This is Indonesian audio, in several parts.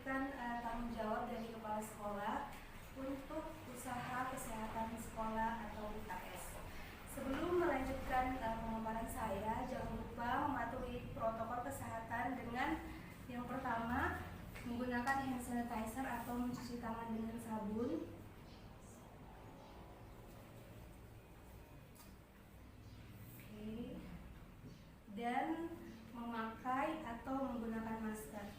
memberikan tanggung jawab dari kepala sekolah untuk usaha kesehatan sekolah atau UKS. Sebelum melanjutkan pemaparan saya, jangan lupa mematuhi protokol kesehatan dengan yang pertama, menggunakan hand sanitizer atau mencuci tangan dengan sabun. Dan memakai atau menggunakan masker.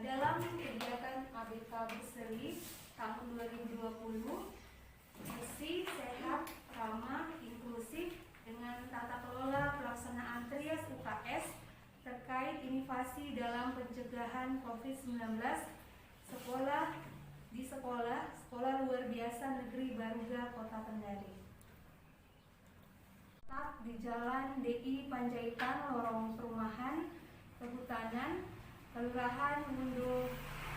Dalam kegiatan ABK Berseri tahun 2020, bersih, sehat, ramah, inklusif dengan tata kelola pelaksanaan Trias UKS terkait inovasi dalam pencegahan COVID-19 sekolah luar biasa negeri Baruga Kota Kendari. Tetap di Jalan DI Panjaitan, Lorong Perumahan, Kehutanan, Kelurahan Mundo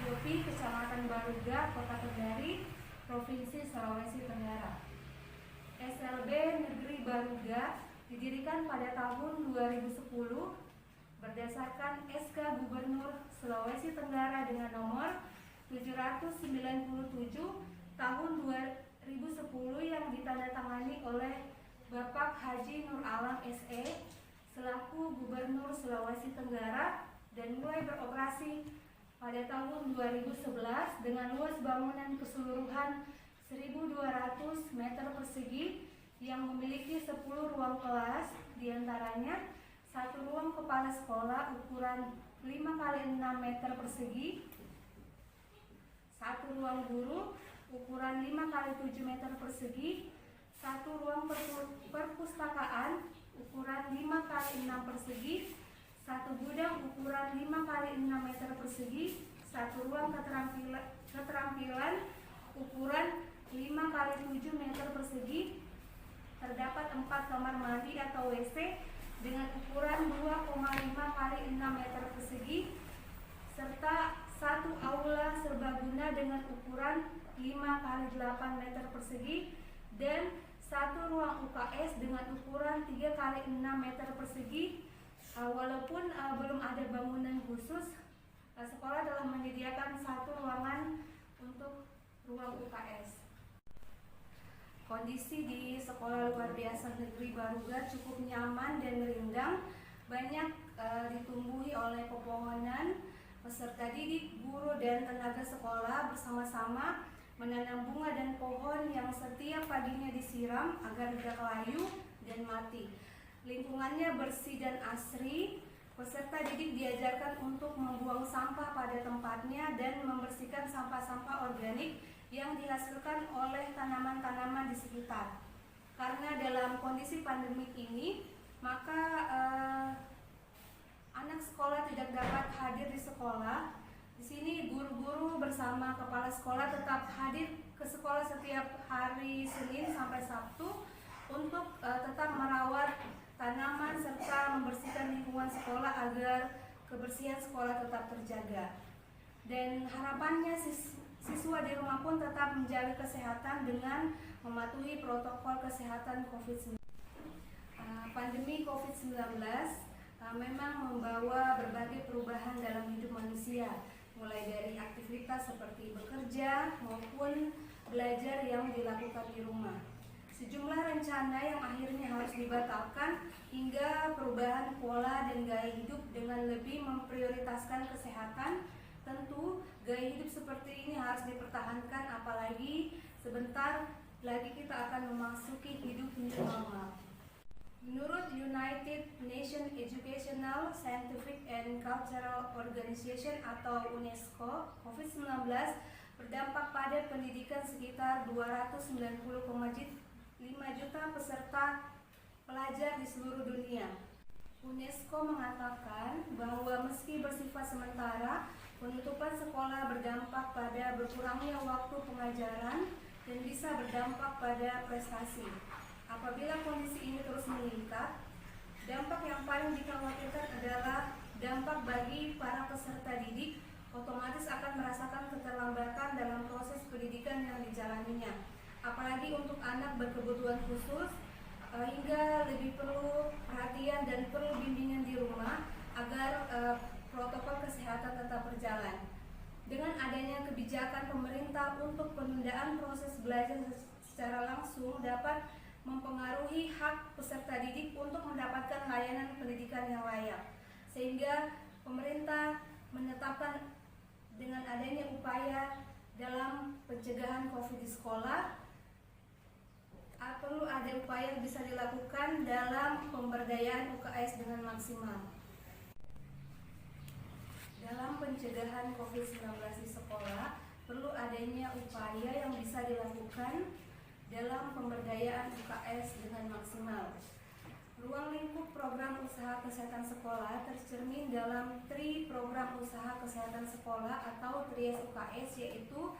Jopi, Kecamatan Baruga, Kota Kendari, Provinsi Sulawesi Tenggara. SLB Negeri Baruga didirikan pada tahun 2010 berdasarkan SK Gubernur Sulawesi Tenggara dengan nomor 797 tahun 2010 yang ditandatangani oleh Bapak Haji Nur Alam SE selaku Gubernur Sulawesi Tenggara dan mulai beroperasi pada tahun 2011 dengan luas bangunan keseluruhan 1.200 meter persegi yang memiliki 10 ruang kelas, diantaranya 1 ruang kepala sekolah ukuran 5x6 meter persegi, 1 ruang guru ukuran 5x7 meter persegi, 1 ruang perpustakaan ukuran 5x6 persegi, 1 gudang ukuran 5x6 meter persegi, 1 ruang keterampilan ukuran 5x7 meter persegi, terdapat 4 kamar mandi atau WC dengan ukuran 2,5x6 meter persegi, serta 1 aula serbaguna dengan ukuran 5x8 meter persegi, dan 1 ruang UKS dengan ukuran 3x6 meter persegi. Walaupun belum ada bangunan khusus, sekolah telah menyediakan 1 ruangan untuk ruang UKS. Kondisi di sekolah luar biasa negeri Baruga cukup nyaman dan rindang, banyak ditumbuhi oleh pepohonan. Peserta didik, guru, dan tenaga sekolah bersama-sama menanam bunga dan pohon yang setiap paginya disiram agar tidak layu dan mati. Lingkungannya bersih dan asri. Peserta didik diajarkan untuk membuang sampah pada tempatnya dan membersihkan sampah-sampah organik yang dihasilkan oleh tanaman-tanaman di sekitar. Karena dalam kondisi pandemik ini, maka anak sekolah tidak dapat hadir di sekolah. Di sini guru-guru bersama kepala sekolah tetap hadir ke sekolah setiap hari Senin sampai Sabtu untuk tetap merawat tanaman serta membersihkan lingkungan sekolah agar kebersihan sekolah tetap terjaga. Dan harapannya siswa di rumah pun tetap menjaga kesehatan dengan mematuhi protokol kesehatan COVID-19. Pandemi COVID-19 memang membawa berbagai perubahan dalam hidup manusia, mulai dari aktivitas seperti bekerja maupun belajar yang dilakukan di rumah. Sejumlah rencana yang akhirnya harus dibatalkan hingga perubahan pola dan gaya hidup dengan lebih memprioritaskan kesehatan. Tentu gaya hidup seperti ini harus dipertahankan, apalagi sebentar lagi kita akan memasuki hidup new normal. Menurut United Nations Educational, Scientific and Cultural Organization atau UNESCO, COVID-19 berdampak pada pendidikan sekitar 290,5 juta peserta pelajar di seluruh dunia. UNESCO mengatakan bahwa meski bersifat sementara, penutupan sekolah berdampak pada berkurangnya waktu pengajaran dan bisa berdampak pada prestasi. Apabila kondisi ini terus meningkat, dampak yang paling dikhawatirkan adalah dampak bagi para peserta didik, otomatis pendidikan yang dijalaninya. Apalagi untuk anak berkebutuhan khusus, hingga lebih perlu perhatian dan perlu bimbingan di rumah agar protokol kesehatan tetap berjalan. Dengan adanya kebijakan pemerintah untuk penundaan proses belajar secara langsung dapat mempengaruhi hak peserta didik untuk mendapatkan layanan pendidikan yang layak, sehingga pemerintah menetapkan dengan adanya upaya dalam pencegahan COVID di sekolah, perlu ada upaya yang bisa dilakukan dalam pemberdayaan UKS dengan maksimal. Dalam pencegahan COVID-19 di sekolah, perlu adanya upaya yang bisa dilakukan dalam pemberdayaan UKS dengan maksimal. Ruang lingkup program usaha kesehatan sekolah tercermin dalam TRI program usaha kesehatan sekolah atau TRIES UKS, yaitu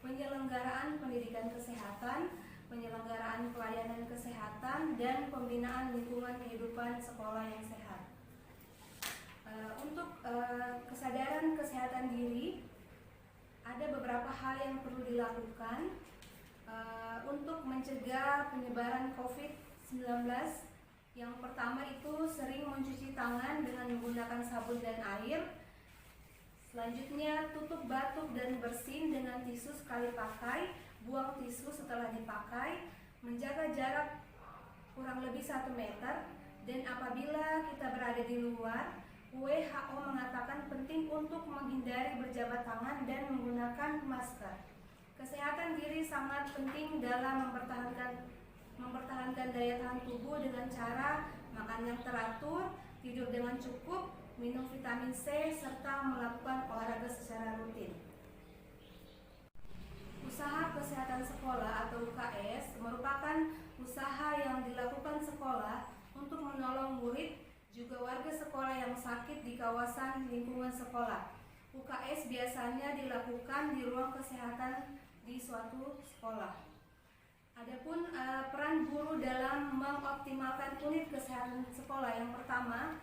penyelenggaraan pendidikan kesehatan, penyelenggaraan pelayanan kesehatan, dan pembinaan lingkungan kehidupan sekolah yang sehat. Untuk kesadaran kesehatan diri, ada beberapa hal yang perlu dilakukan untuk mencegah penyebaran COVID-19. Yang pertama itu sering mencuci tangan dengan menggunakan sabun dan air. Selanjutnya, tutup batuk dan bersin dengan tisu sekali pakai, buang tisu setelah dipakai, menjaga jarak kurang lebih 1 meter, dan apabila kita berada di luar, WHO mengatakan penting untuk menghindari berjabat tangan dan menggunakan masker. Kesehatan diri sangat penting dalam mempertahankan daya tahan tubuh dengan cara makan yang teratur, tidur dengan cukup, minum vitamin C, serta melakukan olahraga secara rutin. Usaha kesehatan sekolah atau UKS merupakan usaha yang dilakukan sekolah untuk menolong murid juga warga sekolah yang sakit di kawasan lingkungan sekolah. UKS biasanya dilakukan di ruang kesehatan di suatu sekolah. Adapun peran guru dalam mengoptimalkan unit kesehatan sekolah, yang pertama,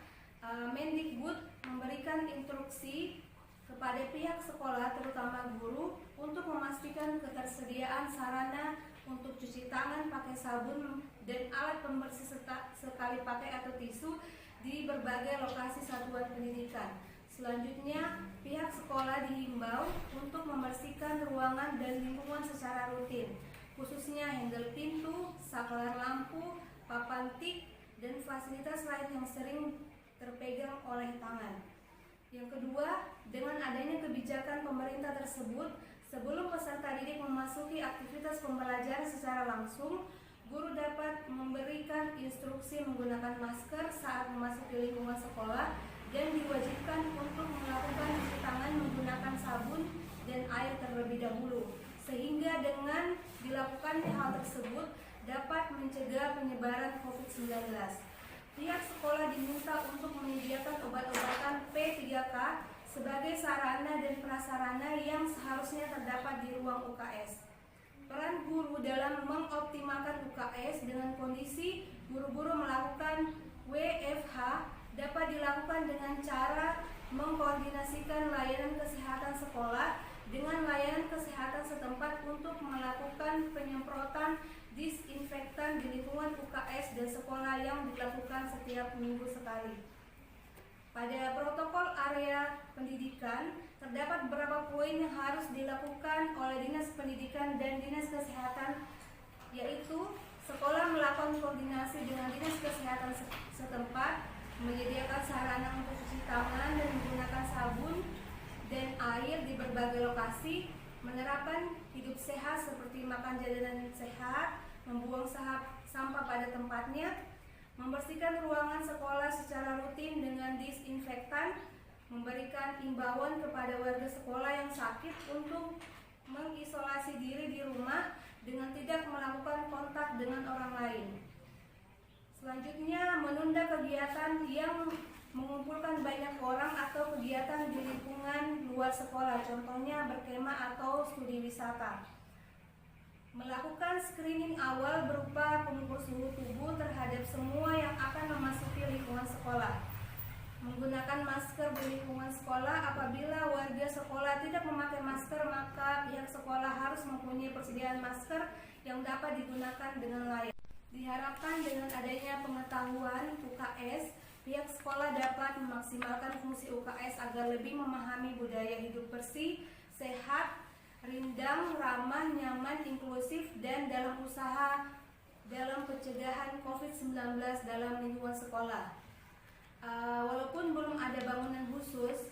Mendikbud memberikan instruksi kepada pihak sekolah terutama guru untuk memastikan ketersediaan sarana untuk cuci tangan pakai sabun dan alat pembersih sekali pakai atau tisu di berbagai lokasi satuan pendidikan. Selanjutnya, pihak sekolah dihimbau untuk membersihkan ruangan dan lingkungan secara rutin, khususnya handle pintu, saklar lampu, papan tik, dan fasilitas lain yang sering terpegang oleh tangan. Yang kedua, dengan adanya kebijakan pemerintah tersebut, sebelum peserta didik memasuki aktivitas pembelajaran secara langsung, guru dapat memberikan instruksi menggunakan masker saat memasuki lingkungan sekolah dan diwajibkan untuk melakukan cuci tangan menggunakan sabun dan air terlebih dahulu, sehingga dengan dilakukannya hal tersebut dapat mencegah penyebaran COVID-19. Pihak sekolah diminta untuk menyediakan obat-obatan P3K sebagai sarana dan prasarana yang seharusnya terdapat di ruang UKS. Peran guru dalam mengoptimalkan UKS dengan kondisi guru-guru melakukan WFH dapat dilakukan dengan cara mengkoordinasikan layanan kesehatan sekolah dengan layanan kesehatan setempat untuk melakukan penyemprotan disinfektan di lingkungan UKS dan sekolah yang dilakukan setiap minggu sekali. Pada protokol area pendidikan, terdapat beberapa poin yang harus dilakukan oleh Dinas Pendidikan dan Dinas Kesehatan, yaitu sekolah melakukan koordinasi dengan Dinas Kesehatan setempat, menyediakan sarana untuk cuci tangan dan menggunakan sabun dan air di berbagai lokasi, menerapkan hidup sehat seperti makan jajanan sehat, membuang sampah pada tempatnya, membersihkan ruangan sekolah secara rutin dengan disinfektan, memberikan imbauan kepada warga sekolah yang sakit untuk mengisolasi diri di rumah dengan tidak melakukan kontak dengan orang lain. Selanjutnya, menunda kegiatan yang mengumpulkan banyak orang atau kegiatan di lingkungan luar sekolah, contohnya berkemah atau studi wisata. Melakukan screening awal berupa pengukur suhu tubuh terhadap semua yang akan memasuki lingkungan sekolah. menggunakan masker di lingkungan sekolah. Apabila warga sekolah tidak memakai masker, maka pihak sekolah harus mempunyai persediaan masker yang dapat digunakan dengan layak. Diharapkan dengan adanya pengetahuan UKS, pihak sekolah dapat memaksimalkan fungsi UKS agar lebih memahami budaya hidup bersih, sehat, rindang, ramah, nyaman, inklusif, dan dalam usaha dalam pencegahan COVID-19 dalam lingkungan sekolah. Walaupun belum ada bangunan khusus,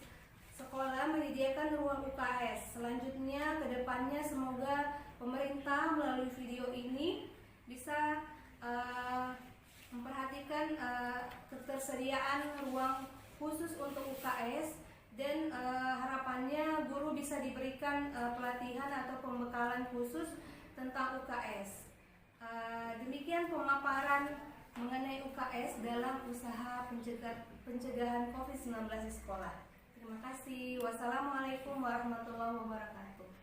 sekolah menyediakan ruang UKS. Selanjutnya, kedepannya semoga pemerintah melalui video ini bisa memperhatikan ketersediaan ruang khusus untuk UKS, dan harapannya guru bisa diberikan pelatihan atau pembekalan khusus tentang UKS. Demikian pemaparan mengenai UKS dalam usaha pencegahan COVID-19 di sekolah. Terima kasih. Wassalamualaikum warahmatullahi wabarakatuh.